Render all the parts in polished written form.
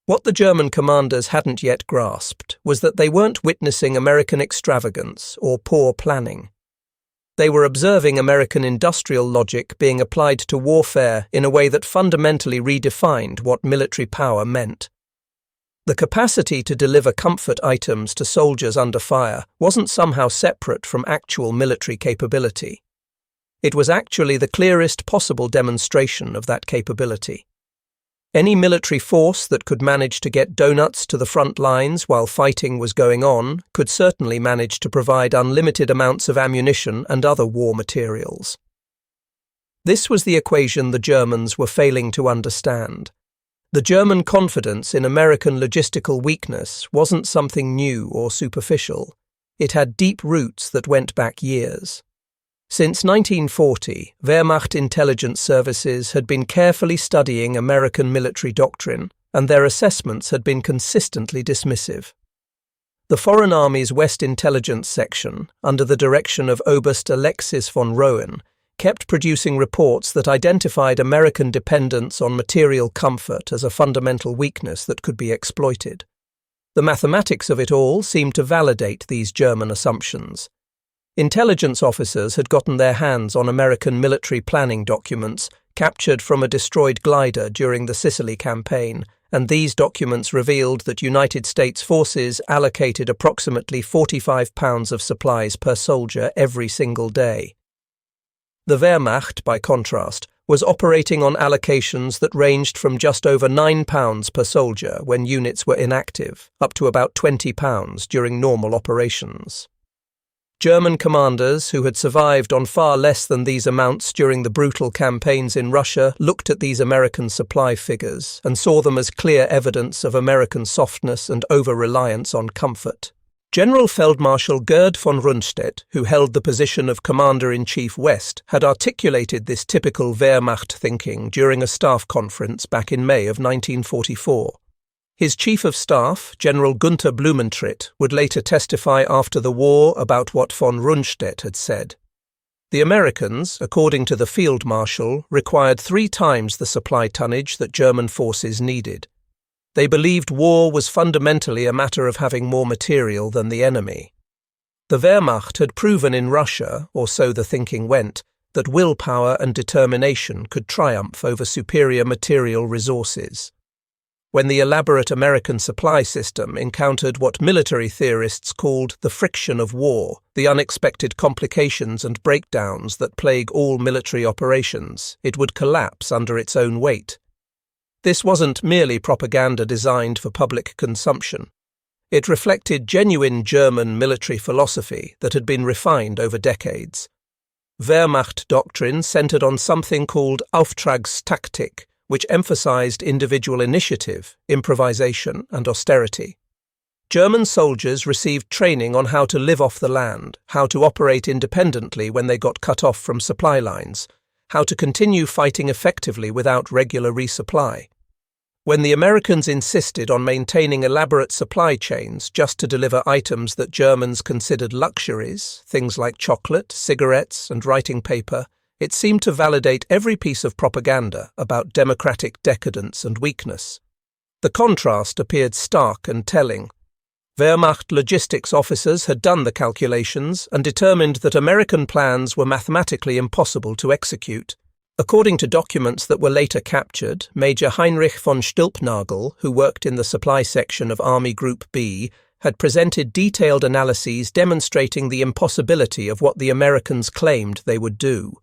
What the German commanders hadn't yet grasped was that they weren't witnessing American extravagance or poor planning. They were observing American industrial logic being applied to warfare in a way that fundamentally redefined what military power meant. The capacity to deliver comfort items to soldiers under fire wasn't somehow separate from actual military capability. It was actually the clearest possible demonstration of that capability. Any military force that could manage to get donuts to the front lines while fighting was going on could certainly manage to provide unlimited amounts of ammunition and other war materials. This was the equation the Germans were failing to understand. The German confidence in American logistical weakness wasn't something new or superficial. It had deep roots that went back years. Since 1940, Wehrmacht intelligence services had been carefully studying American military doctrine, and their assessments had been consistently dismissive. The Foreign Army's West Intelligence Section, under the direction of Oberst Alexis von Rohen, kept producing reports that identified American dependence on material comfort as a fundamental weakness that could be exploited. The mathematics of it all seemed to validate these German assumptions. Intelligence officers had gotten their hands on American military planning documents captured from a destroyed glider during the Sicily campaign, and these documents revealed that United States forces allocated approximately 45 pounds of supplies per soldier every single day. The Wehrmacht, by contrast, was operating on allocations that ranged from just over £9 per soldier when units were inactive, up to about £20 during normal operations. German commanders who had survived on far less than these amounts during the brutal campaigns in Russia looked at these American supply figures and saw them as clear evidence of American softness and over-reliance on comfort. General Feldmarschall Gerd von Rundstedt, who held the position of Commander-in-Chief West, had articulated this typical Wehrmacht thinking during a staff conference back in May of 1944. His Chief of Staff, General Gunther Blumentritt, would later testify after the war about what von Rundstedt had said. The Americans, according to the Field Marshal, required 3 times the supply tonnage that German forces needed. They believed war was fundamentally a matter of having more material than the enemy. The Wehrmacht had proven in Russia, or so the thinking went, that willpower and determination could triumph over superior material resources. When the elaborate American supply system encountered what military theorists called the friction of war, the unexpected complications and breakdowns that plague all military operations, it would collapse under its own weight. This wasn't merely propaganda designed for public consumption. It reflected genuine German military philosophy that had been refined over decades. Wehrmacht doctrine centered on something called Auftragstaktik, which emphasized individual initiative, improvisation, and austerity. German soldiers received training on how to live off the land, how to operate independently when they got cut off from supply lines, how to continue fighting effectively without regular resupply. When the Americans insisted on maintaining elaborate supply chains just to deliver items that Germans considered luxuries, things like chocolate, cigarettes, and writing paper, it seemed to validate every piece of propaganda about democratic decadence and weakness. The contrast appeared stark and telling. Wehrmacht logistics officers had done the calculations and determined that American plans were mathematically impossible to execute. According to documents that were later captured, Major Heinrich von Stülpnagel, who worked in the supply section of Army Group B, had presented detailed analyses demonstrating the impossibility of what the Americans claimed they would do.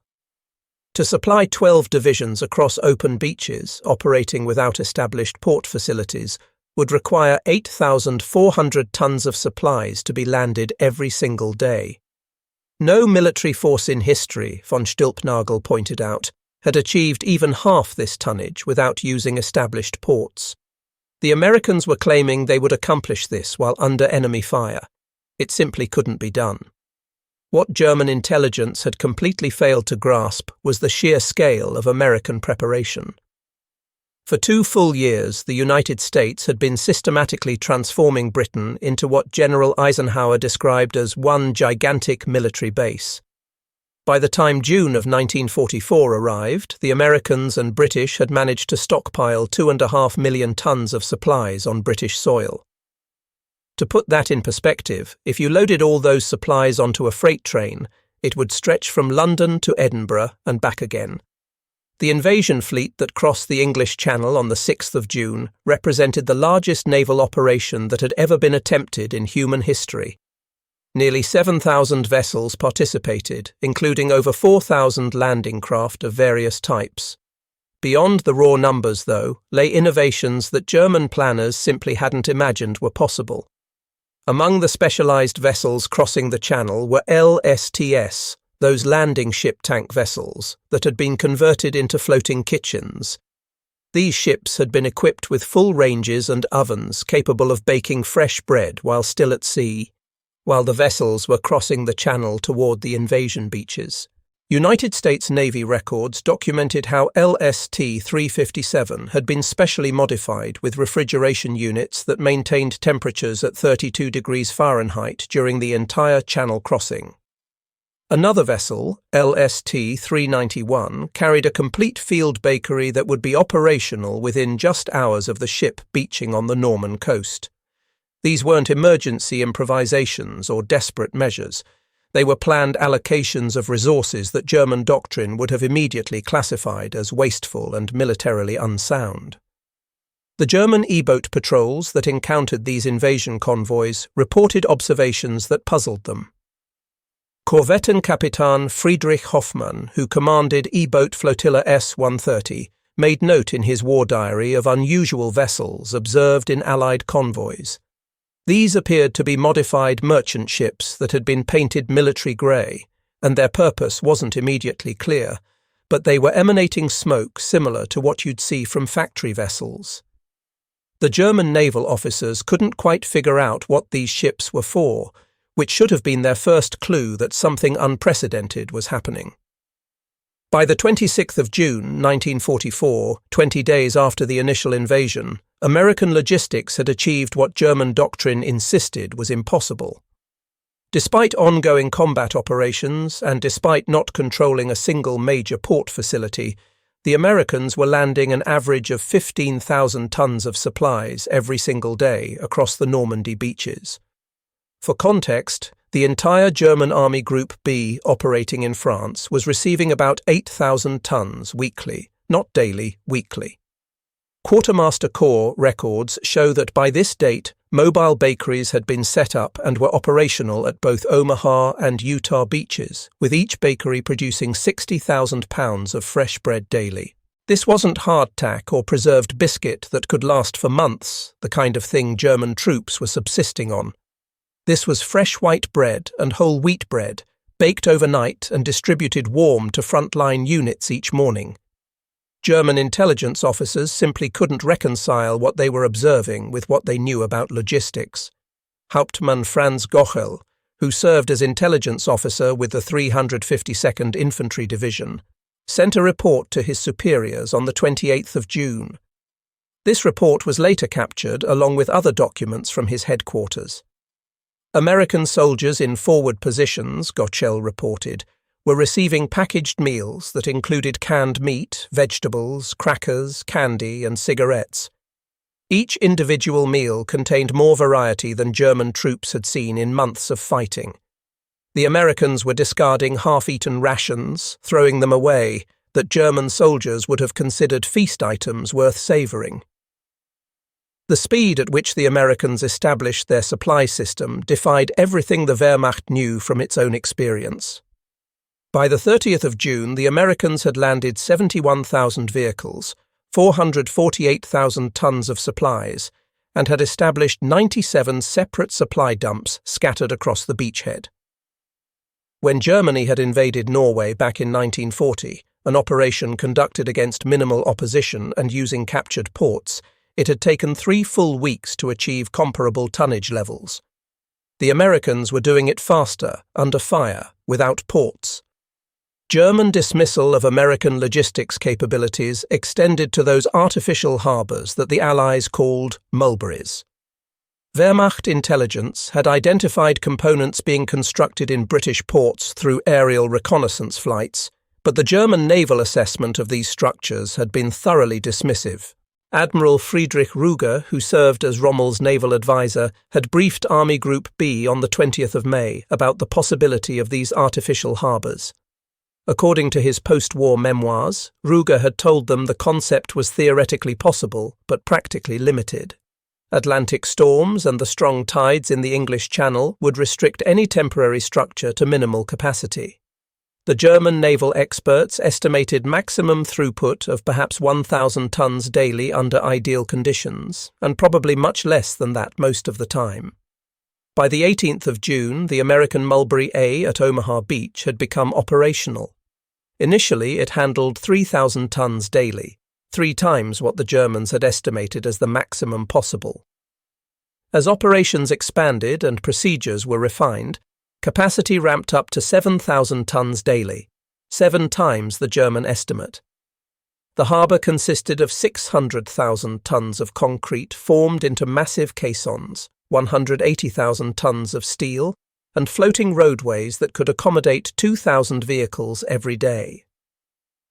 To supply 12 divisions across open beaches, operating without established port facilities, would require 8,400 tons of supplies to be landed every single day. No military force in history, von Stülpnagel pointed out, had achieved even half this tonnage without using established ports. The Americans were claiming they would accomplish this while under enemy fire. It simply couldn't be done. What German intelligence had completely failed to grasp was the sheer scale of American preparation. For 2 full years, the United States had been systematically transforming Britain into what General Eisenhower described as one gigantic military base. By the time June of 1944 arrived, the Americans and British had managed to stockpile 2.5 million tons of supplies on British soil. To put that in perspective, if you loaded all those supplies onto a freight train, it would stretch from London to Edinburgh and back again. The invasion fleet that crossed the English Channel on the 6th of June represented the largest naval operation that had ever been attempted in human history. Nearly 7,000 vessels participated, including over 4,000 landing craft of various types. Beyond the raw numbers, though, lay innovations that German planners simply hadn't imagined were possible. Among the specialized vessels crossing the Channel were LSTS, those landing ship tank vessels that had been converted into floating kitchens. These ships had been equipped with full ranges and ovens capable of baking fresh bread while still at sea, while the vessels were crossing the Channel toward the invasion beaches. United States Navy records documented how LST-357 had been specially modified with refrigeration units that maintained temperatures at 32 degrees Fahrenheit during the entire Channel crossing. Another vessel, LST-391, carried a complete field bakery that would be operational within just hours of the ship beaching on the Norman coast. These weren't emergency improvisations or desperate measures. They were planned allocations of resources that German doctrine would have immediately classified as wasteful and militarily unsound. The German E-boat patrols that encountered these invasion convoys reported observations that puzzled them. Korvettenkapitän Friedrich Hoffmann, who commanded E-boat Flotilla S-130, made note in his war diary of unusual vessels observed in Allied convoys. These appeared to be modified merchant ships that had been painted military grey, and their purpose wasn't immediately clear, but they were emanating smoke similar to what you'd see from factory vessels. The German naval officers couldn't quite figure out what these ships were for, which should have been their first clue that something unprecedented was happening. By the 26th of June, 1944, 20 days after the initial invasion, American logistics had achieved what German doctrine insisted was impossible. Despite ongoing combat operations and despite not controlling a single major port facility, the Americans were landing an average of 15,000 tons of supplies every single day across the Normandy beaches. For context, the entire German Army Group B operating in France was receiving about 8,000 tons weekly, not daily, weekly. Quartermaster Corps records show that by this date, mobile bakeries had been set up and were operational at both Omaha and Utah beaches, with each bakery producing 60,000 pounds of fresh bread daily. This wasn't hardtack or preserved biscuit that could last for months, the kind of thing German troops were subsisting on. This was fresh white bread and whole wheat bread, baked overnight and distributed warm to frontline units each morning. German intelligence officers simply couldn't reconcile what they were observing with what they knew about logistics. Hauptmann Franz Gochel, who served as intelligence officer with the 352nd Infantry Division, sent a report to his superiors on the 28th of June. This report was later captured along with other documents from his headquarters. American soldiers in forward positions, Gochel reported, were receiving packaged meals that included canned meat, vegetables, crackers, candy, and cigarettes. Each individual meal contained more variety than German troops had seen in months of fighting. The Americans were discarding half-eaten rations, throwing them away, that German soldiers would have considered feast items worth savouring. The speed at which the Americans established their supply system defied everything the Wehrmacht knew from its own experience. By the 30th of June, the Americans had landed 71,000 vehicles, 448,000 tons of supplies, and had established 97 separate supply dumps scattered across the beachhead. When Germany had invaded Norway back in 1940, an operation conducted against minimal opposition and using captured ports, it had taken 3 full weeks to achieve comparable tonnage levels. The Americans were doing it faster, under fire, without ports. German dismissal of American logistics capabilities extended to those artificial harbours that the Allies called mulberries. Wehrmacht intelligence had identified components being constructed in British ports through aerial reconnaissance flights, but the German naval assessment of these structures had been thoroughly dismissive. Admiral Friedrich Ruger, who served as Rommel's naval advisor, had briefed Army Group B on the 20th of May about the possibility of these artificial harbours. According to his post-war memoirs, Ruger had told them the concept was theoretically possible, but practically limited. Atlantic storms and the strong tides in the English Channel would restrict any temporary structure to minimal capacity. The German naval experts estimated maximum throughput of perhaps 1,000 tons daily under ideal conditions, and probably much less than that most of the time. By the 18th of June, the American Mulberry A at Omaha Beach had become operational. Initially, it handled 3,000 tons daily, 3 times what the Germans had estimated as the maximum possible. As operations expanded and procedures were refined, capacity ramped up to 7,000 tons daily, 7 times the German estimate. The harbour consisted of 600,000 tons of concrete formed into massive caissons, 180,000 tons of steel, and floating roadways that could accommodate 2,000 vehicles every day.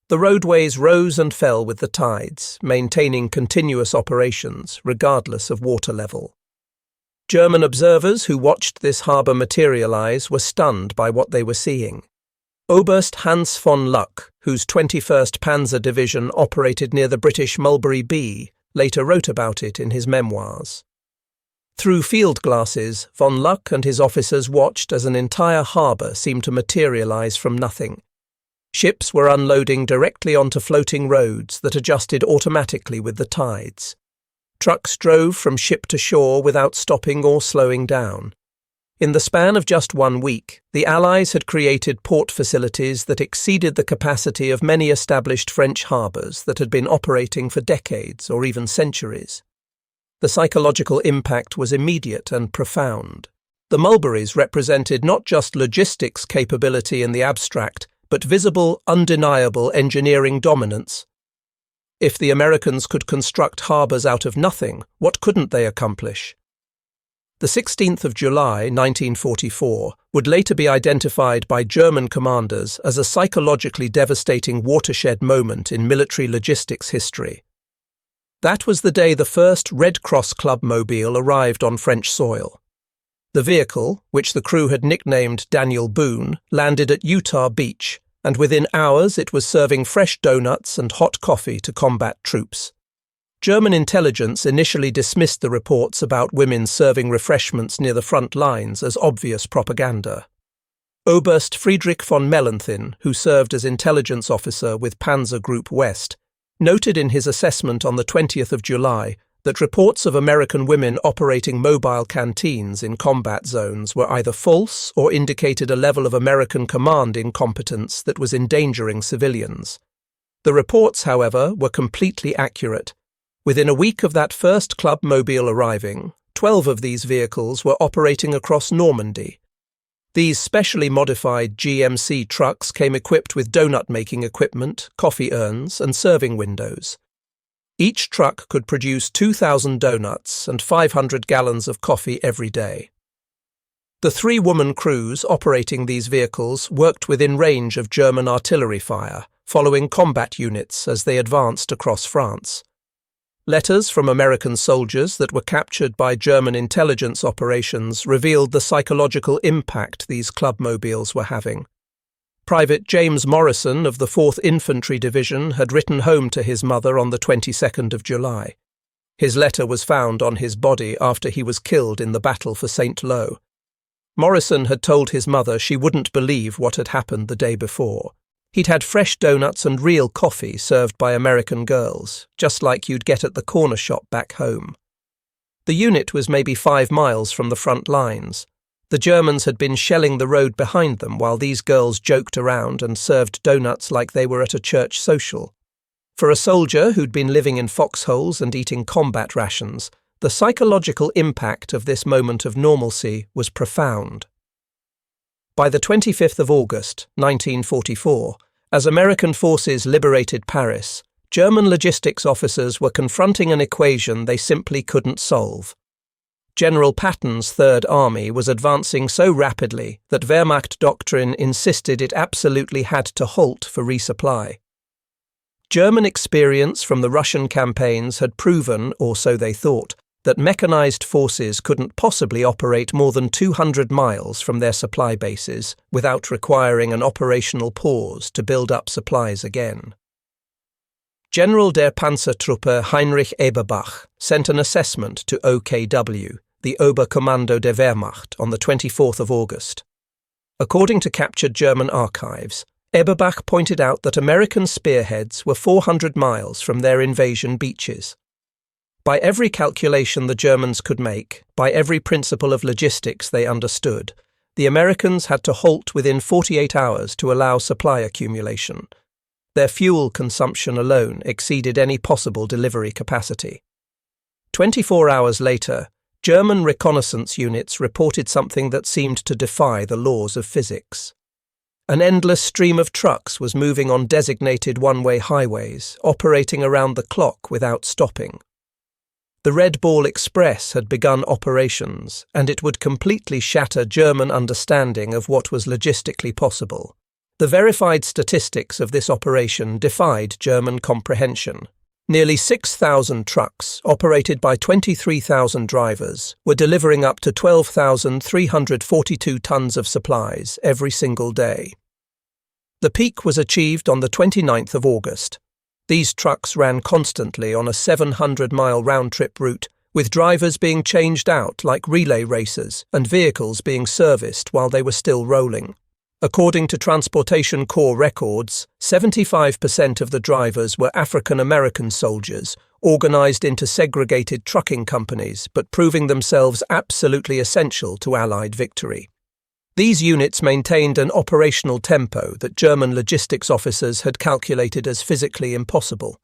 The roadways rose and fell with the tides, maintaining continuous operations regardless of water level. German observers who watched this harbour materialise were stunned by what they were seeing. Oberst Hans von Luck, whose 21st Panzer Division operated near the British Mulberry B, later wrote about it in his memoirs. Through field glasses, von Luck and his officers watched as an entire harbour seemed to materialise from nothing. Ships were unloading directly onto floating roads that adjusted automatically with the tides. Trucks drove from ship to shore without stopping or slowing down. In the span of just 1 week, the Allies had created port facilities that exceeded the capacity of many established French harbours that had been operating for decades or even centuries. The psychological impact was immediate and profound. The Mulberries represented not just logistics capability in the abstract, but visible, undeniable engineering dominance. If the Americans could construct harbours out of nothing, what couldn't they accomplish? The 16th of July 1944 would later be identified by German commanders as a psychologically devastating watershed moment in military logistics history. That was the day the first Red Cross Club mobile arrived on French soil. The vehicle, which the crew had nicknamed Daniel Boone, landed at Utah Beach, and within hours it was serving fresh donuts and hot coffee to combat troops. German intelligence initially dismissed the reports about women serving refreshments near the front lines as obvious propaganda. Oberst Friedrich von Mellenthin, who served as intelligence officer with Panzer Group West, noted in his assessment on the 20th of July that reports of American women operating mobile canteens in combat zones were either false or indicated a level of American command incompetence that was endangering civilians. The reports, however, were completely accurate. Within a week of that first club mobile arriving, 12 of these vehicles were operating across Normandy. These specially modified GMC trucks came equipped with donut-making equipment, coffee urns, and serving windows. Each truck could produce 2,000 donuts and 500 gallons of coffee every day. The 3-woman crews operating these vehicles worked within range of German artillery fire, following combat units as they advanced across France. Letters from American soldiers that were captured by German intelligence operations revealed the psychological impact these clubmobiles were having. Private James Morrison of the 4th Infantry Division had written home to his mother on the 22nd of July. His letter was found on his body after he was killed in the battle for St. Lo. Morrison had told his mother she wouldn't believe what had happened the day before. He'd had fresh donuts and real coffee served by American girls, just like you'd get at the corner shop back home. The unit was maybe 5 miles from the front lines. The Germans had been shelling the road behind them while these girls joked around and served donuts like they were at a church social. For a soldier who'd been living in foxholes and eating combat rations, the psychological impact of this moment of normalcy was profound. By the 25th of August, 1944, as American forces liberated Paris, German logistics officers were confronting an equation they simply couldn't solve. General Patton's Third Army was advancing so rapidly that Wehrmacht doctrine insisted it absolutely had to halt for resupply. German experience from the Russian campaigns had proven, or so they thought, that mechanized forces couldn't possibly operate more than 200 miles from their supply bases without requiring an operational pause to build up supplies again. General der Panzertruppe Heinrich Eberbach sent an assessment to OKW, the Oberkommando der Wehrmacht, on the 24th of August. According to captured German archives, Eberbach pointed out that American spearheads were 400 miles from their invasion beaches. By every calculation the Germans could make, by every principle of logistics they understood, the Americans had to halt within 48 hours to allow supply accumulation. Their fuel consumption alone exceeded any possible delivery capacity. 24 hours later, German reconnaissance units reported something that seemed to defy the laws of physics. An endless stream of trucks was moving on designated one-way highways, operating around the clock without stopping. The Red Ball Express had begun operations, and it would completely shatter German understanding of what was logistically possible. The verified statistics of this operation defied German comprehension. Nearly 6,000 trucks, operated by 23,000 drivers, were delivering up to 12,342 tons of supplies every single day. The peak was achieved on the 29th of August. These trucks ran constantly on a 700-mile round-trip route, with drivers being changed out like relay racers and vehicles being serviced while they were still rolling. According to Transportation Corps records, 75% of the drivers were African American soldiers, organized into segregated trucking companies, but proving themselves absolutely essential to Allied victory. These units maintained an operational tempo that German logistics officers had calculated as physically impossible.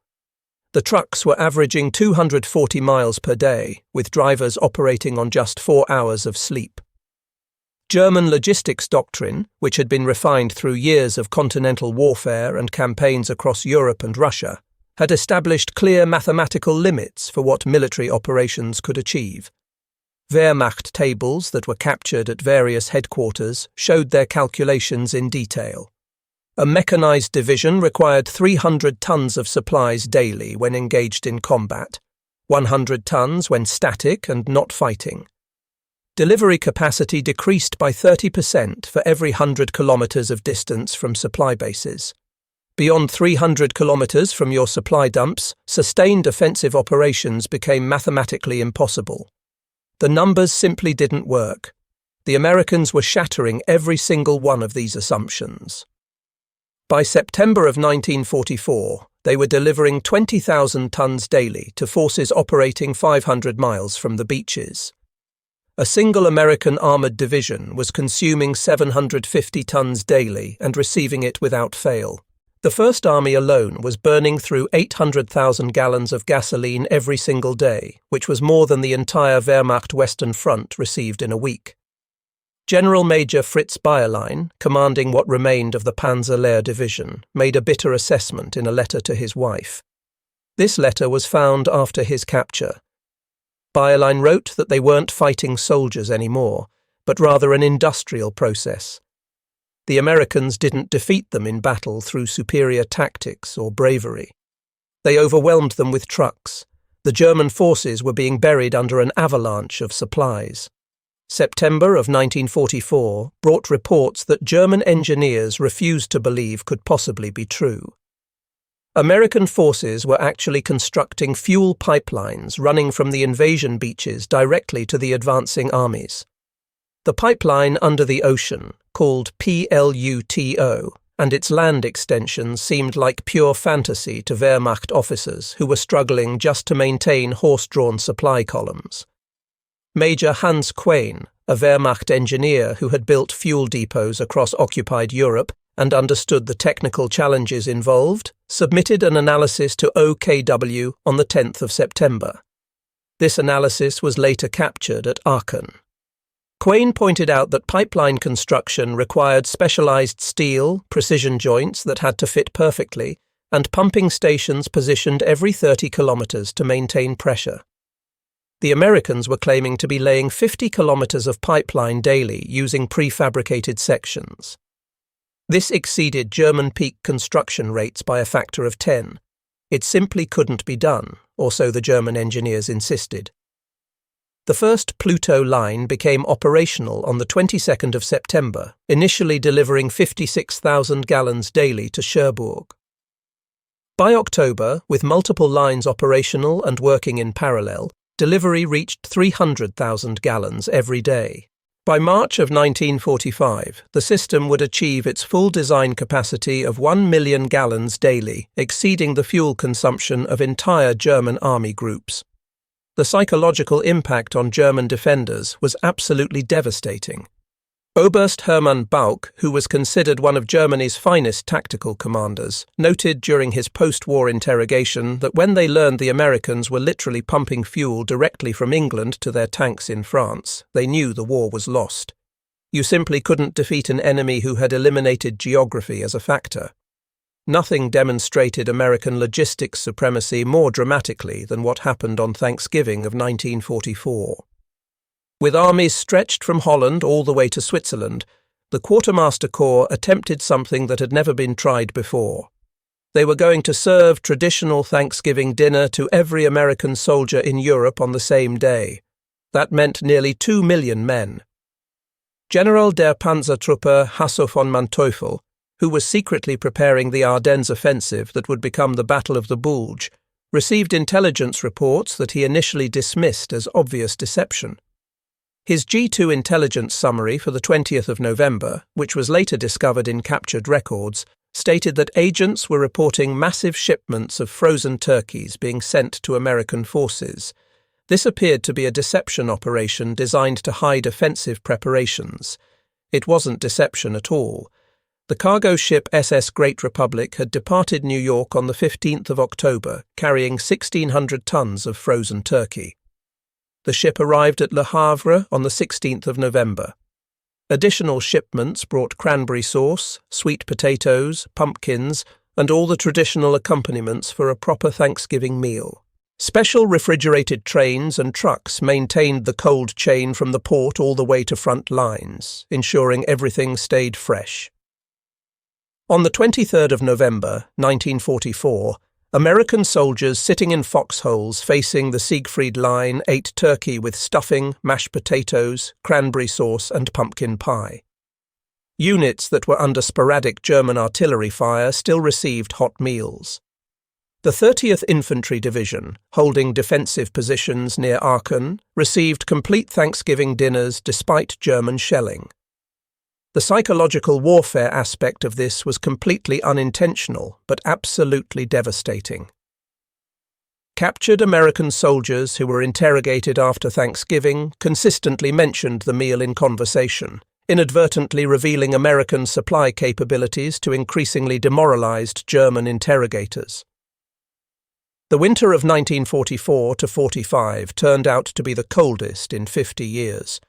The trucks were averaging 240 miles per day, with drivers operating on just 4 hours of sleep. German logistics doctrine, which had been refined through years of continental warfare and campaigns across Europe and Russia, had established clear mathematical limits for what military operations could achieve. Wehrmacht tables that were captured at various headquarters showed their calculations in detail. A mechanized division required 300 tons of supplies daily when engaged in combat, 100 tons when static and not fighting. Delivery capacity decreased by 30% for every 100 kilometers of distance from supply bases. Beyond 300 kilometers from your supply dumps, sustained offensive operations became mathematically impossible. The numbers simply didn't work. The Americans were shattering every single one of these assumptions. By September of 1944, they were delivering 20,000 tons daily to forces operating 500 miles from the beaches. A single American armored division was consuming 750 tons daily and receiving it without fail. The First Army alone was burning through 800,000 gallons of gasoline every single day, which was more than the entire Wehrmacht Western Front received in a week. General Major Fritz Bayerlein, commanding what remained of the Panzer-Lehr Division, made a bitter assessment in a letter to his wife. This letter was found after his capture. Bayerlein wrote that they weren't fighting soldiers anymore, but rather an industrial process. The Americans didn't defeat them in battle through superior tactics or bravery. They overwhelmed them with trucks. The German forces were being buried under an avalanche of supplies. September of 1944 brought reports that German engineers refused to believe could possibly be true. American forces were actually constructing fuel pipelines running from the invasion beaches directly to the advancing armies. The pipeline under the ocean, called PLUTO, and its land extensions seemed like pure fantasy to Wehrmacht officers who were struggling just to maintain horse-drawn supply columns. Major Hans Quain, a Wehrmacht engineer who had built fuel depots across occupied Europe and understood the technical challenges involved, submitted an analysis to OKW on the 10th of September. This analysis was later captured at Aachen. Quain pointed out that pipeline construction required specialized steel, precision joints that had to fit perfectly, and pumping stations positioned every 30 kilometers to maintain pressure. The Americans were claiming to be laying 50 kilometers of pipeline daily using prefabricated sections. This exceeded German peak construction rates by a factor of 10. It simply couldn't be done, or so the German engineers insisted. The first Pluto line became operational on the 22nd of September, initially delivering 56,000 gallons daily to Cherbourg. By October, with multiple lines operational and working in parallel, delivery reached 300,000 gallons every day. By March of 1945, the system would achieve its full design capacity of 1 million gallons daily, exceeding the fuel consumption of entire German army groups. The psychological impact on German defenders was absolutely devastating. Oberst Hermann Bauck, who was considered one of Germany's finest tactical commanders, noted during his post-war interrogation that when they learned the Americans were literally pumping fuel directly from England to their tanks in France, they knew the war was lost. You simply couldn't defeat an enemy who had eliminated geography as a factor. Nothing demonstrated American logistics supremacy more dramatically than what happened on Thanksgiving of 1944. With armies stretched from Holland all the way to Switzerland, the Quartermaster Corps attempted something that had never been tried before. They were going to serve traditional Thanksgiving dinner to every American soldier in Europe on the same day. That meant nearly 2 million men. General der Panzertruppe Hasso von Manteuffel, who was secretly preparing the Ardennes offensive that would become the Battle of the Bulge, received intelligence reports that he initially dismissed as obvious deception. His G2 intelligence summary for the 20th of November, which was later discovered in captured records, stated that agents were reporting massive shipments of frozen turkeys being sent to American forces. This appeared to be a deception operation designed to hide offensive preparations. It wasn't deception at all. The cargo ship SS Great Republic had departed New York on the 15th of October, carrying 1,600 tons of frozen turkey. The ship arrived at Le Havre on the 16th of November. Additional shipments brought cranberry sauce, sweet potatoes, pumpkins, and all the traditional accompaniments for a proper Thanksgiving meal. Special refrigerated trains and trucks maintained the cold chain from the port all the way to front lines, ensuring everything stayed fresh. On the 23rd of November, 1944, American soldiers sitting in foxholes facing the Siegfried Line ate turkey with stuffing, mashed potatoes, cranberry sauce, and pumpkin pie. Units that were under sporadic German artillery fire still received hot meals. The 30th Infantry Division, holding defensive positions near Aachen, received complete Thanksgiving dinners despite German shelling. The psychological warfare aspect of this was completely unintentional, but absolutely devastating. Captured American soldiers who were interrogated after Thanksgiving consistently mentioned the meal in conversation, inadvertently revealing American supply capabilities to increasingly demoralized German interrogators. The winter of 1944 to 45 turned out to be the coldest in 50 years.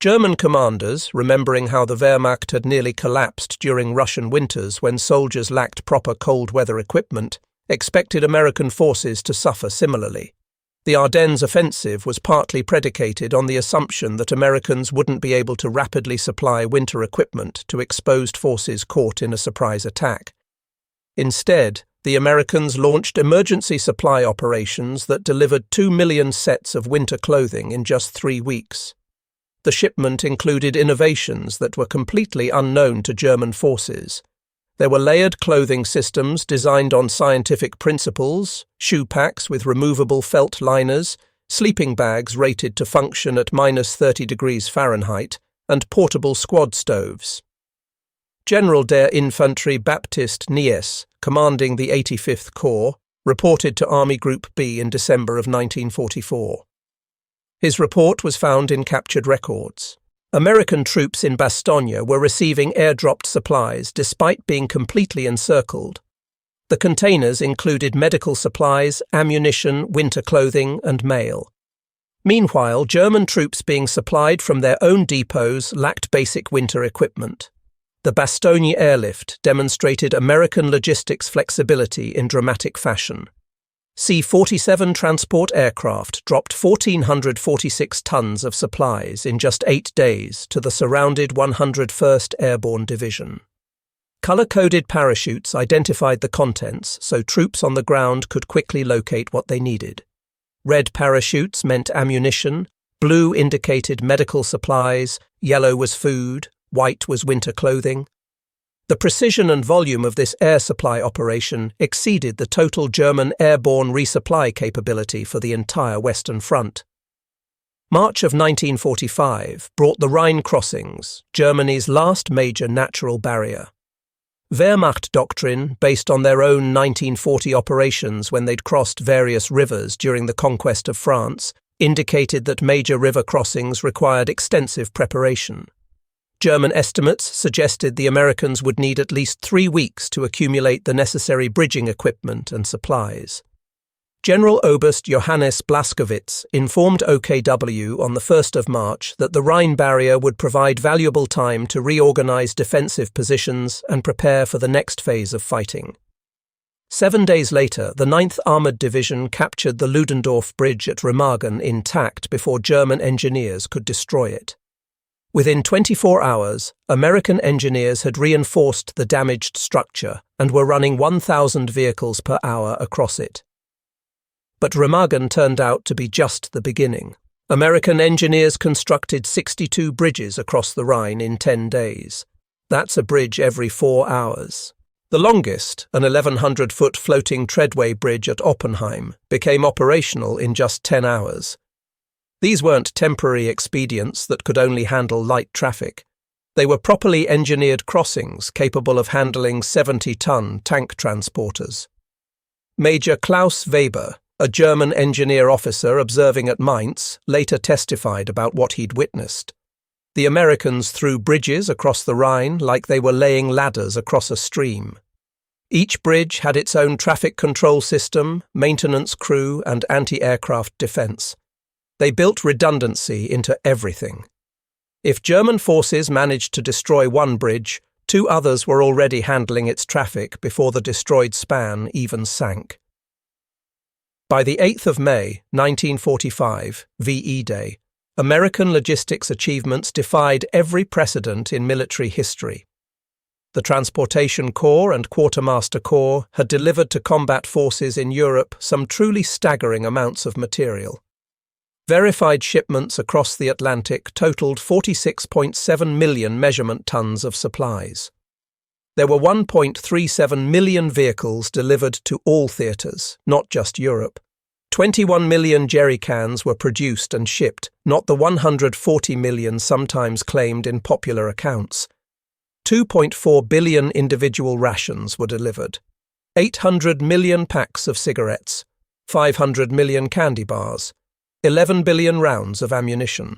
German commanders, remembering how the Wehrmacht had nearly collapsed during Russian winters when soldiers lacked proper cold weather equipment, expected American forces to suffer similarly. The Ardennes offensive was partly predicated on the assumption that Americans wouldn't be able to rapidly supply winter equipment to exposed forces caught in a surprise attack. Instead, the Americans launched emergency supply operations that delivered 2 million sets of winter clothing in just 3 weeks. The shipment included innovations that were completely unknown to German forces. There were layered clothing systems designed on scientific principles, shoe packs with removable felt liners, sleeping bags rated to function at -30 degrees Fahrenheit, and portable squad stoves. General der Infanterie Baptist Nies, commanding the 85th Corps, reported to Army Group B in December of 1944. His report was found in captured records. American troops in Bastogne were receiving airdropped supplies despite being completely encircled. The containers included medical supplies, ammunition, winter clothing, and mail. Meanwhile, German troops being supplied from their own depots lacked basic winter equipment. The Bastogne airlift demonstrated American logistics flexibility in dramatic fashion. C-47 transport aircraft dropped 1,446 tons of supplies in just 8 days to the surrounded 101st Airborne Division. Color-coded parachutes identified the contents so troops on the ground could quickly locate what they needed. Red parachutes meant ammunition, blue indicated medical supplies, yellow was food, white was winter clothing. The precision and volume of this air supply operation exceeded the total German airborne resupply capability for the entire Western Front. March of 1945 brought the Rhine crossings, Germany's last major natural barrier. Wehrmacht doctrine, based on their own 1940 operations when they'd crossed various rivers during the conquest of France, indicated that major river crossings required extensive preparation. German estimates suggested the Americans would need at least 3 weeks to accumulate the necessary bridging equipment and supplies. General Oberst Johannes Blaskowitz informed OKW on the 1st of March that the Rhine barrier would provide valuable time to reorganize defensive positions and prepare for the next phase of fighting. 7 days later, the 9th Armoured Division captured the Ludendorff Bridge at Remagen intact before German engineers could destroy it. Within 24 hours, American engineers had reinforced the damaged structure and were running 1,000 vehicles per hour across it. But Remagen turned out to be just the beginning. American engineers constructed 62 bridges across the Rhine in 10 days. That's a bridge every 4 hours. The longest, an 1,100-foot floating treadway bridge at Oppenheim, became operational in just 10 hours. These weren't temporary expedients that could only handle light traffic. They were properly engineered crossings capable of handling 70-ton tank transporters. Major Klaus Weber, a German engineer officer observing at Mainz, later testified about what he'd witnessed. The Americans threw bridges across the Rhine like they were laying ladders across a stream. Each bridge had its own traffic control system, maintenance crew, and anti-aircraft defense. They built redundancy into everything. If German forces managed to destroy one bridge, 2 others were already handling its traffic before the destroyed span even sank. By the 8th of May, 1945, VE Day, American logistics achievements defied every precedent in military history. The Transportation Corps and Quartermaster Corps had delivered to combat forces in Europe some truly staggering amounts of material. Verified shipments across the Atlantic totaled 46.7 million measurement tons of supplies. There were 1.37 million vehicles delivered to all theatres, not just Europe. 21 million jerry cans were produced and shipped, not the 140 million sometimes claimed in popular accounts. 2.4 billion individual rations were delivered. 800 million packs of cigarettes. 500 million candy bars. 11 billion rounds of ammunition.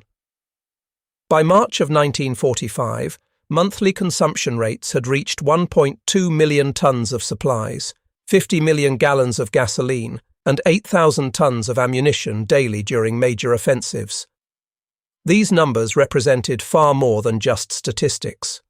By March of 1945, monthly consumption rates had reached 1.2 million tons of supplies, 50 million gallons of gasoline, and 8,000 tons of ammunition daily during major offensives. These numbers represented far more than just statistics.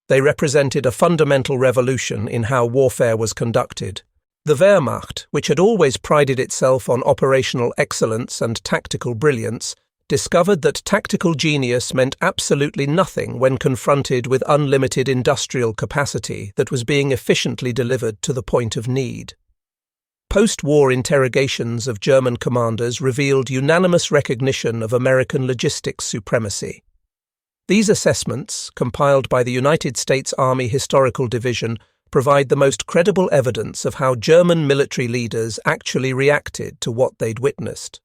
They represented a fundamental revolution in how warfare was conducted. The Wehrmacht, which had always prided itself on operational excellence and tactical brilliance, discovered that tactical genius meant absolutely nothing when confronted with unlimited industrial capacity that was being efficiently delivered to the point of need. Post-war interrogations of German commanders revealed unanimous recognition of American logistics supremacy. These assessments, compiled by the United States Army Historical Division, provide the most credible evidence of how German military leaders actually reacted to what they'd witnessed.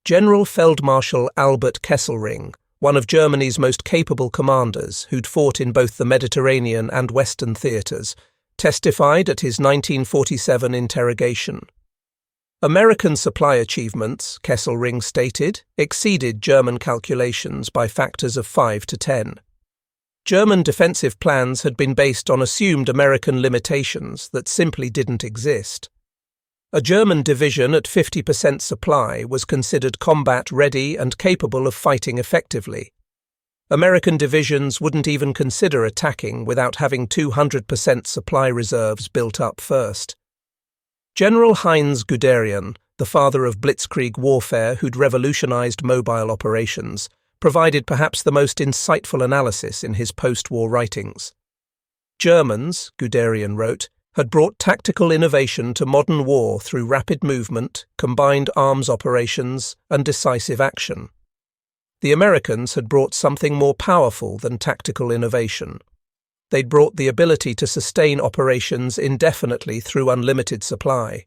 General Feldmarschall Albert Kesselring, one of Germany's most capable commanders who'd fought in both the Mediterranean and Western theatres, testified at his 1947 interrogation. American supply achievements, Kesselring stated, exceeded German calculations by factors of 5 to 10. German defensive plans had been based on assumed American limitations that simply didn't exist. A German division at 50% supply was considered combat-ready and capable of fighting effectively. American divisions wouldn't even consider attacking without having 200% supply reserves built up first. General Heinz Guderian, the father of blitzkrieg warfare who'd revolutionized mobile operations, provided perhaps the most insightful analysis in his post-war writings. Germans, Guderian wrote, had brought tactical innovation to modern war through rapid movement, combined arms operations, and decisive action. The Americans had brought something more powerful than tactical innovation. They'd brought the ability to sustain operations indefinitely through unlimited supply.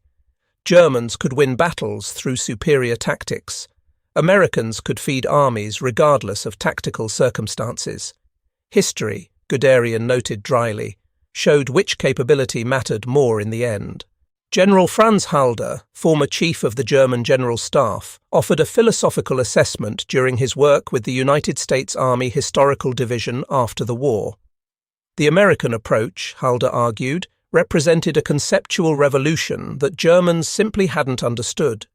Germans could win battles through superior tactics. Americans could feed armies regardless of tactical circumstances. History, Guderian noted dryly, showed which capability mattered more in the end. General Franz Halder, former chief of the German General Staff, offered a philosophical assessment during his work with the United States Army Historical Division after the war. The American approach, Halder argued, represented a conceptual revolution that Germans simply hadn't understood.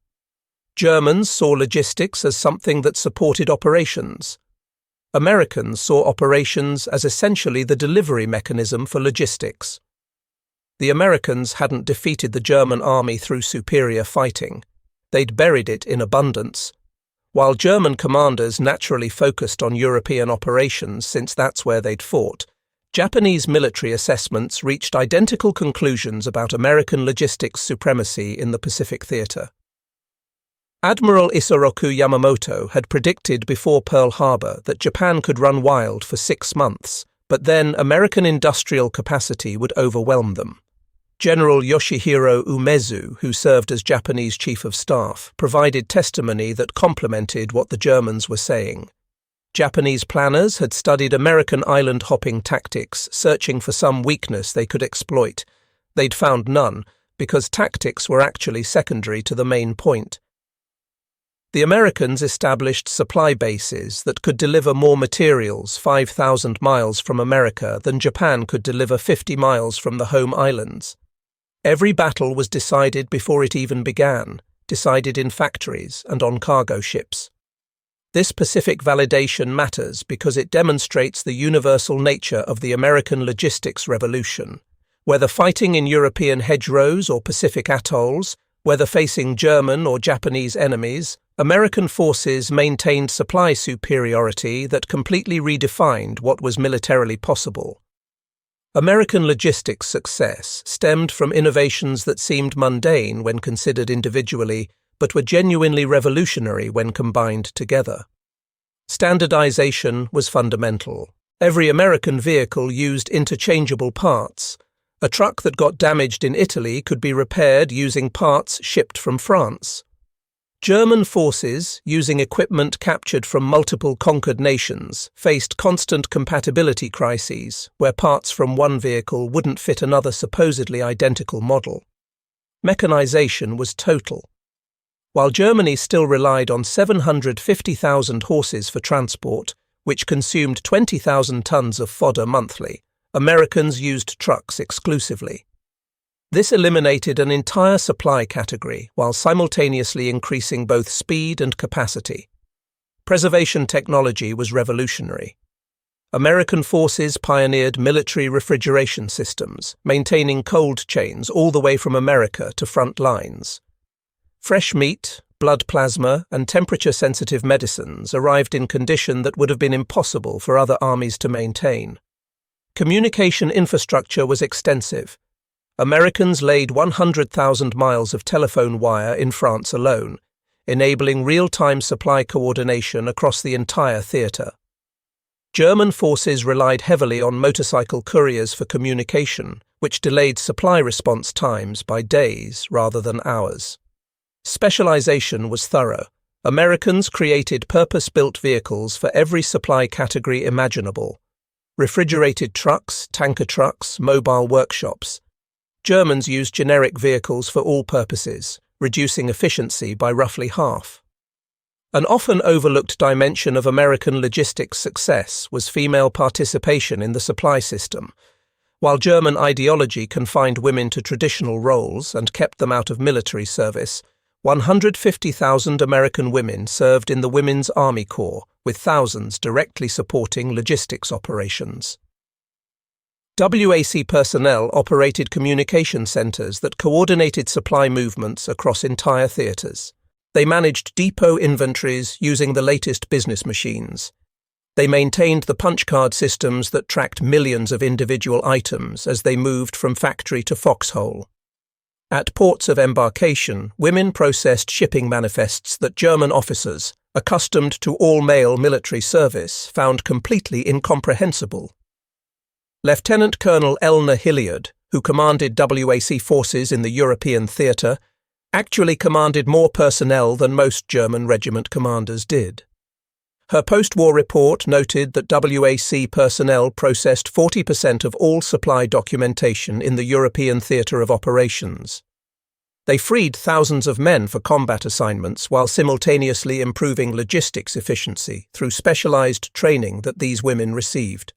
Germans saw logistics as something that supported operations. Americans saw operations as essentially the delivery mechanism for logistics. The Americans hadn't defeated the German army through superior fighting. They'd buried it in abundance. While German commanders naturally focused on European operations since that's where they'd fought, Japanese military assessments reached identical conclusions about American logistics supremacy in the Pacific theater. Admiral Isoroku Yamamoto had predicted before Pearl Harbor that Japan could run wild for 6 months, but then American industrial capacity would overwhelm them. General Yoshihiro Umezu, who served as Japanese Chief of Staff, provided testimony that complemented what the Germans were saying. Japanese planners had studied American island-hopping tactics, searching for some weakness they could exploit. They'd found none, because tactics were actually secondary to the main point. The Americans established supply bases that could deliver more materials 5,000 miles from America than Japan could deliver 50 miles from the home islands. Every battle was decided before it even began, decided in factories and on cargo ships. This Pacific validation matters because it demonstrates the universal nature of the American logistics revolution. Whether fighting in European hedgerows or Pacific atolls, whether facing German or Japanese enemies, American forces maintained supply superiority that completely redefined what was militarily possible. American logistics success stemmed from innovations that seemed mundane when considered individually, but were genuinely revolutionary when combined together. Standardization was fundamental. Every American vehicle used interchangeable parts. A truck that got damaged in Italy could be repaired using parts shipped from France. German forces, using equipment captured from multiple conquered nations, faced constant compatibility crises where parts from one vehicle wouldn't fit another supposedly identical model. Mechanization was total. While Germany still relied on 750,000 horses for transport, which consumed 20,000 tons of fodder monthly, Americans used trucks exclusively. This eliminated an entire supply category while simultaneously increasing both speed and capacity. Preservation technology was revolutionary. American forces pioneered military refrigeration systems, maintaining cold chains all the way from America to front lines. Fresh meat, blood plasma, and temperature-sensitive medicines arrived in condition that would have been impossible for other armies to maintain. Communication infrastructure was extensive. Americans laid 100,000 miles of telephone wire in France alone, enabling real-time supply coordination across the entire theater. German forces relied heavily on motorcycle couriers for communication, which delayed supply response times by days rather than hours. Specialization was thorough. Americans created purpose-built vehicles for every supply category imaginable. Refrigerated trucks, tanker trucks, mobile workshops. Germans used generic vehicles for all purposes, reducing efficiency by roughly half. An often overlooked dimension of American logistics success was female participation in the supply system. While German ideology confined women to traditional roles and kept them out of military service, 150,000 American women served in the Women's Army Corps, with thousands directly supporting logistics operations. WAC personnel operated communication centers that coordinated supply movements across entire theaters. They managed depot inventories using the latest business machines. They maintained the punch card systems that tracked millions of individual items as they moved from factory to foxhole. At ports of embarkation, women processed shipping manifests that German officers, accustomed to all-male military service, found completely incomprehensible. Lieutenant Colonel Elna Hilliard, who commanded WAC forces in the European theatre, actually commanded more personnel than most German regiment commanders did. Her post-war report noted that WAC personnel processed 40% of all supply documentation in the European theatre of operations. They freed thousands of men for combat assignments while simultaneously improving logistics efficiency through specialized training that these women received.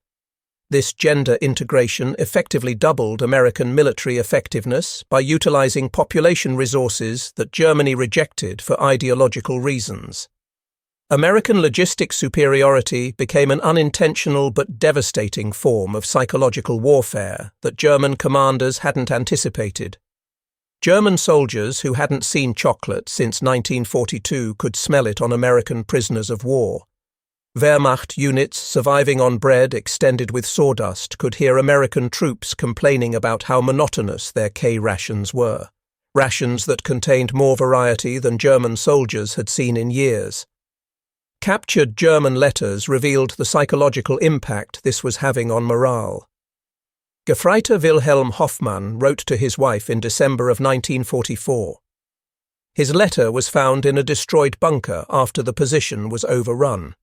This gender integration effectively doubled American military effectiveness by utilizing population resources that Germany rejected for ideological reasons. American logistics superiority became an unintentional but devastating form of psychological warfare that German commanders hadn't anticipated. German soldiers who hadn't seen chocolate since 1942 could smell it on American prisoners of war. Wehrmacht units surviving on bread extended with sawdust could hear American troops complaining about how monotonous their K-rations were, rations that contained more variety than German soldiers had seen in years. Captured German letters revealed the psychological impact this was having on morale. Gefreiter Wilhelm Hoffmann wrote to his wife in December of 1944. His letter was found in a destroyed bunker after the position was overrun.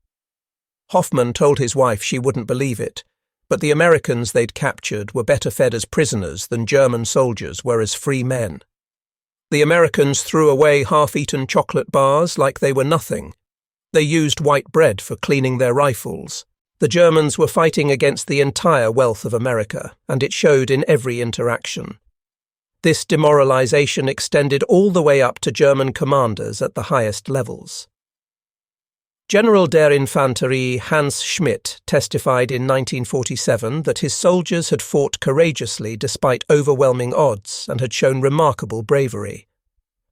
Hoffmann told his wife she wouldn't believe it, but the Americans they'd captured were better fed as prisoners than German soldiers were as free men. The Americans threw away half-eaten chocolate bars like they were nothing. They used white bread for cleaning their rifles. The Germans were fighting against the entire wealth of America, and it showed in every interaction. This demoralization extended all the way up to German commanders at the highest levels. General der Infanterie Hans Schmidt testified in 1947 that his soldiers had fought courageously despite overwhelming odds and had shown remarkable bravery.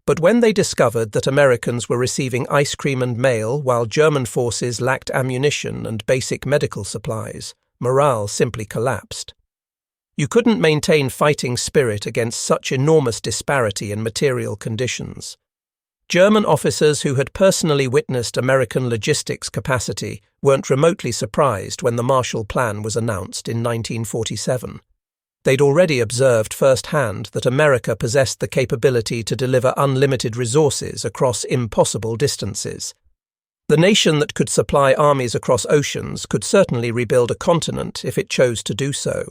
But when they discovered that Americans were receiving ice cream and mail while German forces lacked ammunition and basic medical supplies, morale simply collapsed. You couldn't maintain fighting spirit against such enormous disparity in material conditions. German officers who had personally witnessed American logistics capacity weren't remotely surprised when the Marshall Plan was announced in 1947. They'd already observed firsthand that America possessed the capability to deliver unlimited resources across impossible distances. The nation that could supply armies across oceans could certainly rebuild a continent if it chose to do so.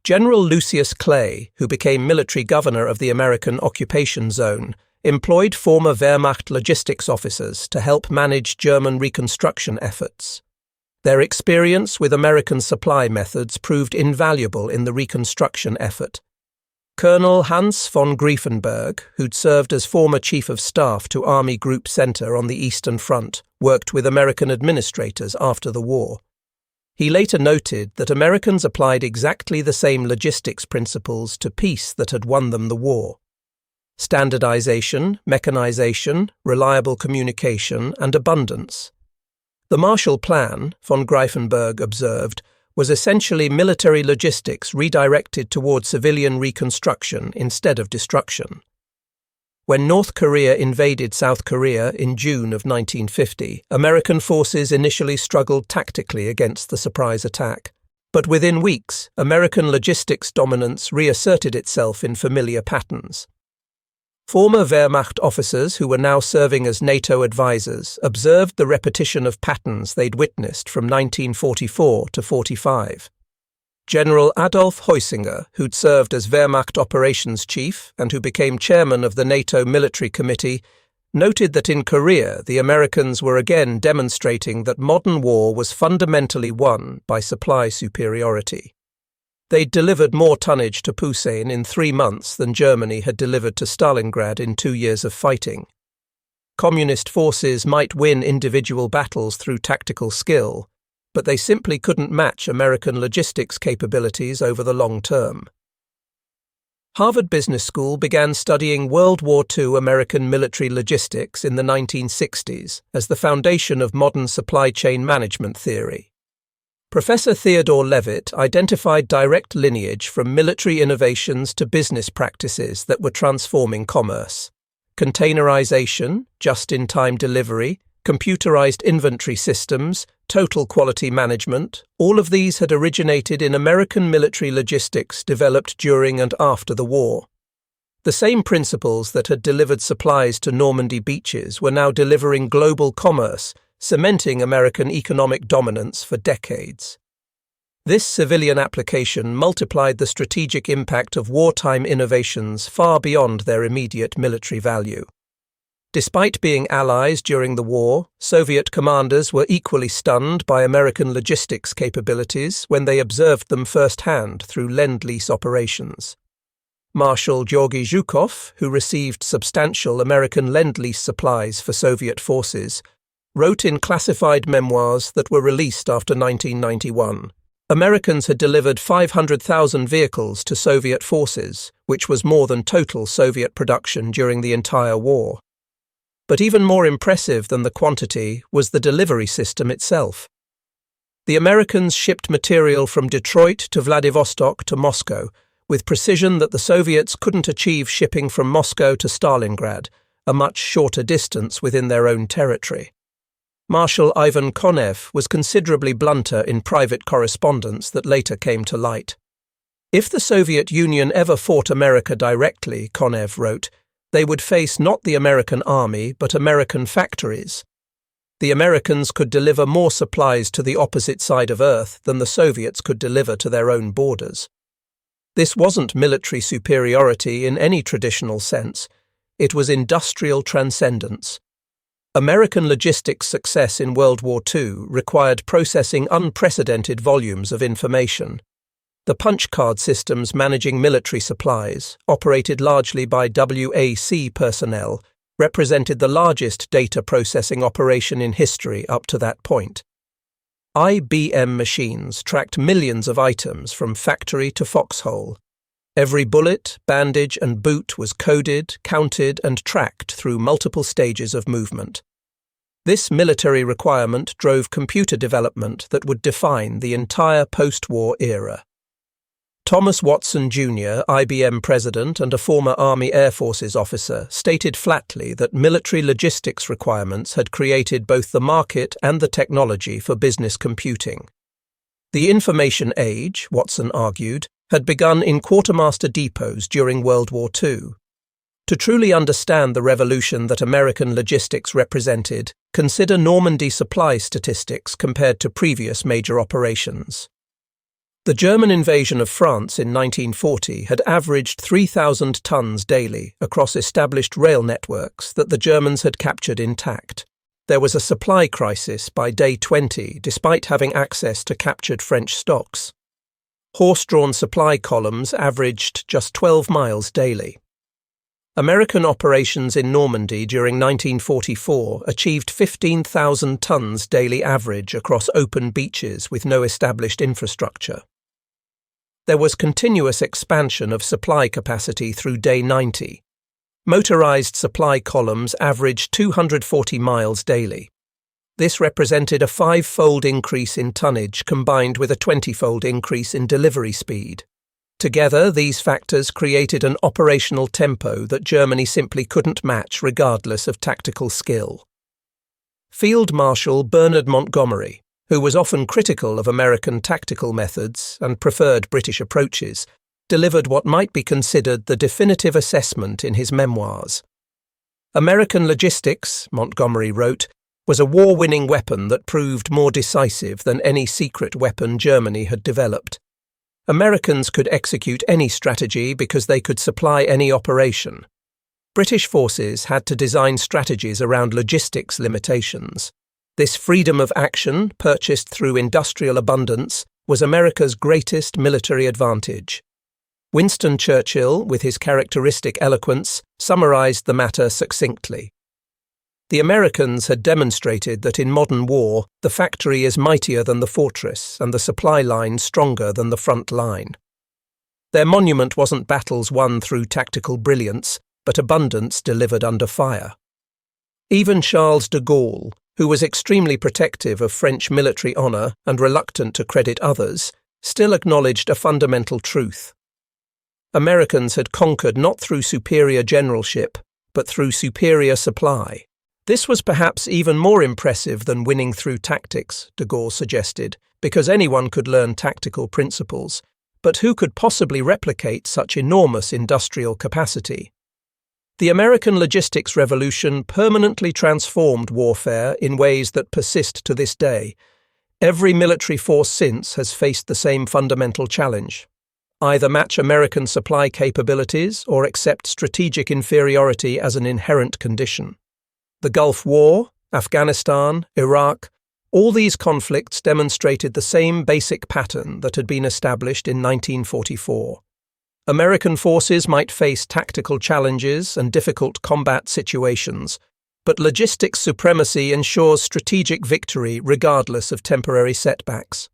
General Lucius Clay, who became military governor of the American occupation zone, employed former Wehrmacht logistics officers to help manage German reconstruction efforts. Their experience with American supply methods proved invaluable in the reconstruction effort. Colonel Hans von Griefenberg, who'd served as former Chief of Staff to Army Group Center on the Eastern Front, worked with American administrators after the war. He later noted that Americans applied exactly the same logistics principles to peace that had won them the war. Standardization, mechanization, reliable communication, and abundance. The Marshall Plan, von Griefenberg observed, was essentially military logistics redirected toward civilian reconstruction instead of destruction. When North Korea invaded South Korea in June of 1950, American forces initially struggled tactically against the surprise attack. But within weeks, American logistics dominance reasserted itself in familiar patterns. Former Wehrmacht officers who were now serving as NATO advisors observed the repetition of patterns they'd witnessed from 1944 to 45. General Adolf Heusinger, who'd served as Wehrmacht operations chief and who became chairman of the NATO Military Committee, noted that in Korea the Americans were again demonstrating that modern war was fundamentally won by supply superiority. They'd delivered more tonnage to Pusan in 3 months than Germany had delivered to Stalingrad in 2 years of fighting. Communist forces might win individual battles through tactical skill, but they simply couldn't match American logistics capabilities over the long term. Harvard Business School began studying World War II American military logistics in the 1960s as the foundation of modern supply chain management theory. Professor Theodore Levitt identified direct lineage from military innovations to business practices that were transforming commerce. Containerization, just-in-time delivery, computerized inventory systems, total quality management, all of these had originated in American military logistics developed during and after the war. The same principles that had delivered supplies to Normandy beaches were now delivering global commerce, cementing American economic dominance for decades. This civilian application multiplied the strategic impact of wartime innovations far beyond their immediate military value. Despite being allies during the war, Soviet commanders were equally stunned by American logistics capabilities when they observed them firsthand through Lend-Lease operations. Marshal Georgy Zhukov, who received substantial American Lend-Lease supplies for Soviet forces, wrote in classified memoirs that were released after 1991. Americans had delivered 500,000 vehicles to Soviet forces, which was more than total Soviet production during the entire war. But even more impressive than the quantity was the delivery system itself. The Americans shipped material from Detroit to Vladivostok to Moscow, with precision that the Soviets couldn't achieve shipping from Moscow to Stalingrad, a much shorter distance within their own territory. Marshal Ivan Konev was considerably blunter in private correspondence that later came to light. If the Soviet Union ever fought America directly, Konev wrote, they would face not the American army, but American factories. The Americans could deliver more supplies to the opposite side of Earth than the Soviets could deliver to their own borders. This wasn't military superiority in any traditional sense. It was industrial transcendence. American logistics success in World War II required processing unprecedented volumes of information. The punch card systems managing military supplies, operated largely by WAC personnel, represented the largest data processing operation in history up to that point. IBM machines tracked millions of items from factory to foxhole. Every bullet, bandage, and boot was coded, counted, and tracked through multiple stages of movement. This military requirement drove computer development that would define the entire post-war era. Thomas Watson Jr., IBM president and a former Army Air Forces officer, stated flatly that military logistics requirements had created both the market and the technology for business computing. The information age, Watson argued, had begun in quartermaster depots during World War II. To truly understand the revolution that American logistics represented, consider Normandy supply statistics compared to previous major operations. The German invasion of France in 1940 had averaged 3,000 tons daily across established rail networks that the Germans had captured intact. There was a supply crisis by day 20 despite having access to captured French stocks. Horse-drawn supply columns averaged just 12 miles daily. American operations in Normandy during 1944 achieved 15,000 tons daily average across open beaches with no established infrastructure. There was continuous expansion of supply capacity through day 90. Motorized supply columns averaged 240 miles daily. This represented a 5-fold increase in tonnage combined with a 20-fold increase in delivery speed. Together, these factors created an operational tempo that Germany simply couldn't match regardless of tactical skill. Field Marshal Bernard Montgomery, who was often critical of American tactical methods and preferred British approaches, delivered what might be considered the definitive assessment in his memoirs. American logistics, Montgomery wrote, was a war-winning weapon that proved more decisive than any secret weapon Germany had developed. Americans could execute any strategy because they could supply any operation. British forces had to design strategies around logistics limitations. This freedom of action, purchased through industrial abundance, was America's greatest military advantage. Winston Churchill, with his characteristic eloquence, summarized the matter succinctly. The Americans had demonstrated that in modern war, the factory is mightier than the fortress and the supply line stronger than the front line. Their monument wasn't battles won through tactical brilliance, but abundance delivered under fire. Even Charles de Gaulle, who was extremely protective of French military honour and reluctant to credit others, still acknowledged a fundamental truth. Americans had conquered not through superior generalship, but through superior supply. This was perhaps even more impressive than winning through tactics, de Gaulle suggested, because anyone could learn tactical principles, but who could possibly replicate such enormous industrial capacity? The American logistics revolution permanently transformed warfare in ways that persist to this day. Every military force since has faced the same fundamental challenge: either match American supply capabilities or accept strategic inferiority as an inherent condition. The Gulf War, Afghanistan, Iraq, all these conflicts demonstrated the same basic pattern that had been established in 1944. American forces might face tactical challenges and difficult combat situations, but logistics supremacy ensures strategic victory regardless of temporary setbacks.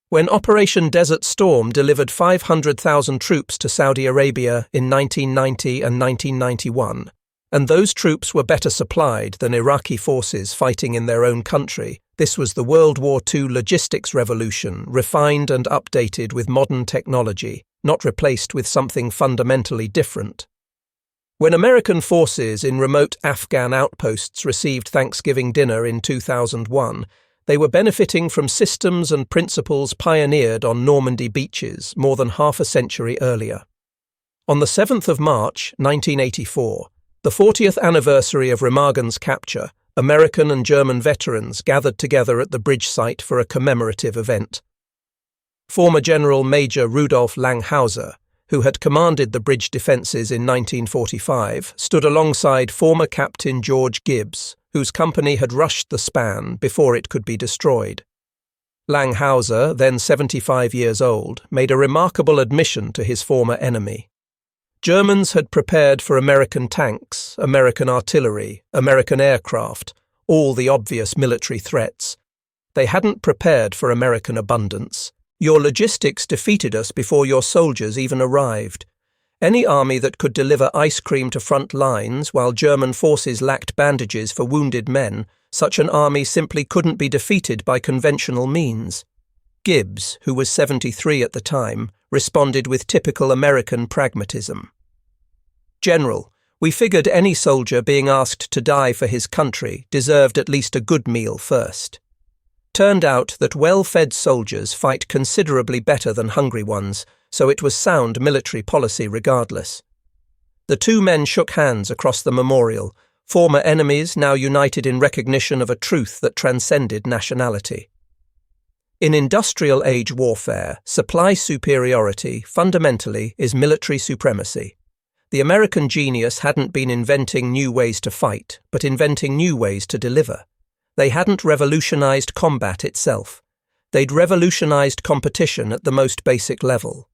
When Operation Desert Storm delivered 500,000 troops to Saudi Arabia in 1990 and 1991, and those troops were better supplied than Iraqi forces fighting in their own country, this was the World War II logistics revolution, refined and updated with modern technology, not replaced with something fundamentally different. When American forces in remote Afghan outposts received Thanksgiving dinner in 2001, they were benefiting from systems and principles pioneered on Normandy beaches more than half a century earlier. On the 7th of March, 1984, the 40th anniversary of Remagen's capture, American and German veterans gathered together at the bridge site for a commemorative event. Former General Major Rudolf Langhauser, who had commanded the bridge defences in 1945, stood alongside former Captain George Gibbs, whose company had rushed the span before it could be destroyed. Langhauser, then 75 years old, made a remarkable admission to his former enemy. Germans had prepared for American tanks, American artillery, American aircraft, all the obvious military threats. They hadn't prepared for American abundance. Your logistics defeated us before your soldiers even arrived. Any army that could deliver ice cream to front lines while German forces lacked bandages for wounded men, such an army simply couldn't be defeated by conventional means. Gibbs, who was 73 at the time, responded with typical American pragmatism. "General, we figured any soldier being asked to die for his country deserved at least a good meal first. Turned out that well-fed soldiers fight considerably better than hungry ones, so it was sound military policy regardless." The two men shook hands across the memorial, former enemies now united in recognition of a truth that transcended nationality. In industrial age warfare, supply superiority fundamentally is military supremacy. The American genius hadn't been inventing new ways to fight, but inventing new ways to deliver. They hadn't revolutionized combat itself. They'd revolutionized competition at the most basic level.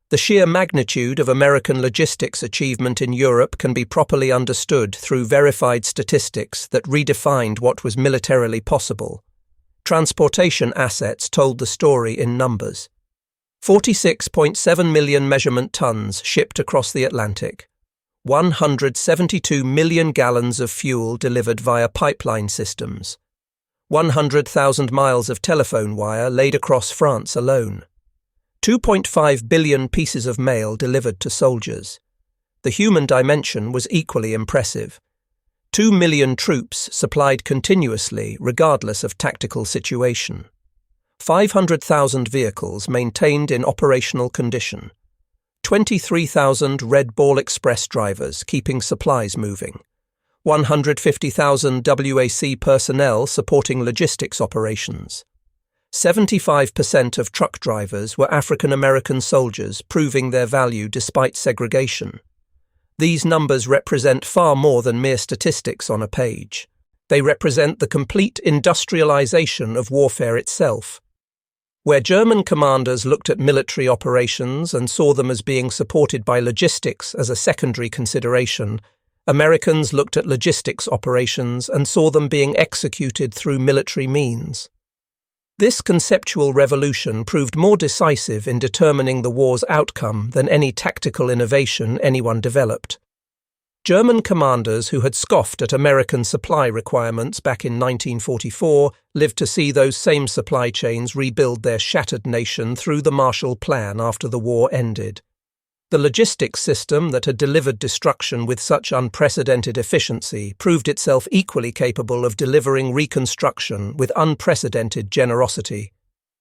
The sheer magnitude of American logistics achievement in Europe can be properly understood through verified statistics that redefined what was militarily possible. Transportation assets told the story in numbers. 46.7 million measurement tons shipped across the Atlantic. 172 million gallons of fuel delivered via pipeline systems. 100,000 miles of telephone wire laid across France alone. 2.5 billion pieces of mail delivered to soldiers. The human dimension was equally impressive. 2 million troops supplied continuously, regardless of tactical situation. 500,000 vehicles maintained in operational condition. 23,000 Red Ball Express drivers keeping supplies moving. 150,000 WAC personnel supporting logistics operations. 75% of truck drivers were African American soldiers, proving their value despite segregation. These numbers represent far more than mere statistics on a page. They represent the complete industrialization of warfare itself. Where German commanders looked at military operations and saw them as being supported by logistics as a secondary consideration, Americans looked at logistics operations and saw them being executed through military means. This conceptual revolution proved more decisive in determining the war's outcome than any tactical innovation anyone developed. German commanders who had scoffed at American supply requirements back in 1944 lived to see those same supply chains rebuild their shattered nation through the Marshall Plan after the war ended. The logistics system that had delivered destruction with such unprecedented efficiency proved itself equally capable of delivering reconstruction with unprecedented generosity.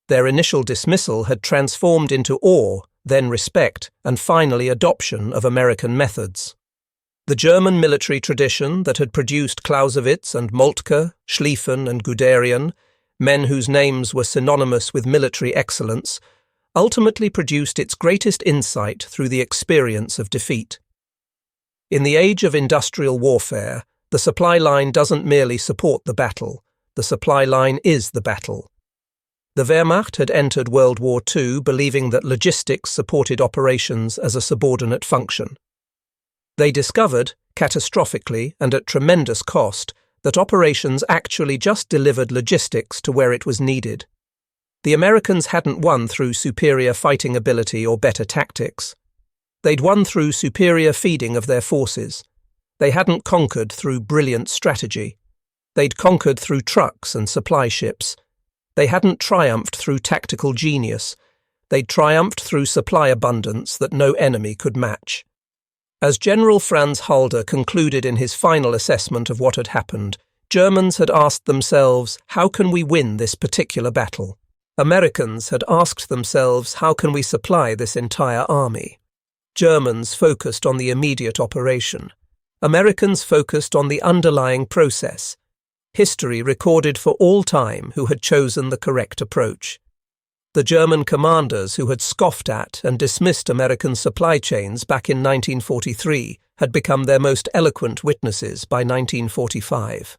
Their initial dismissal had transformed into awe, then respect, and finally adoption of American methods. The German military tradition that had produced Clausewitz and Moltke, Schlieffen and Guderian, men whose names were synonymous with military excellence, ultimately produced its greatest insight through the experience of defeat. In the age of industrial warfare, the supply line doesn't merely support the battle, the supply line is the battle. The Wehrmacht had entered World War II believing that logistics supported operations as a subordinate function. They discovered, catastrophically and at tremendous cost, that operations actually just delivered logistics to where it was needed. The Americans hadn't won through superior fighting ability or better tactics. They'd won through superior feeding of their forces. They hadn't conquered through brilliant strategy. They'd conquered through trucks and supply ships. They hadn't triumphed through tactical genius. They'd triumphed through supply abundance that no enemy could match. As General Franz Halder concluded in his final assessment of what had happened, Germans had asked themselves, how can we win this particular battle? Americans had asked themselves, how can we supply this entire army? Germans focused on the immediate operation. Americans focused on the underlying process. History recorded for all time who had chosen the correct approach. The German commanders who had scoffed at and dismissed American supply chains back in 1943 had become their most eloquent witnesses by 1945.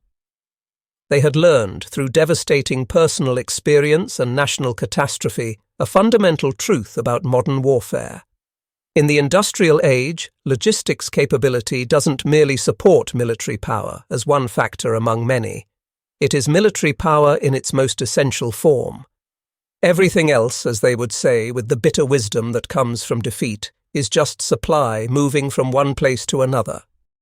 They had learned, through devastating personal experience and national catastrophe, a fundamental truth about modern warfare. In the industrial age, logistics capability doesn't merely support military power as one factor among many. It is military power in its most essential form. Everything else, as they would say, with the bitter wisdom that comes from defeat, is just supply moving from one place to another.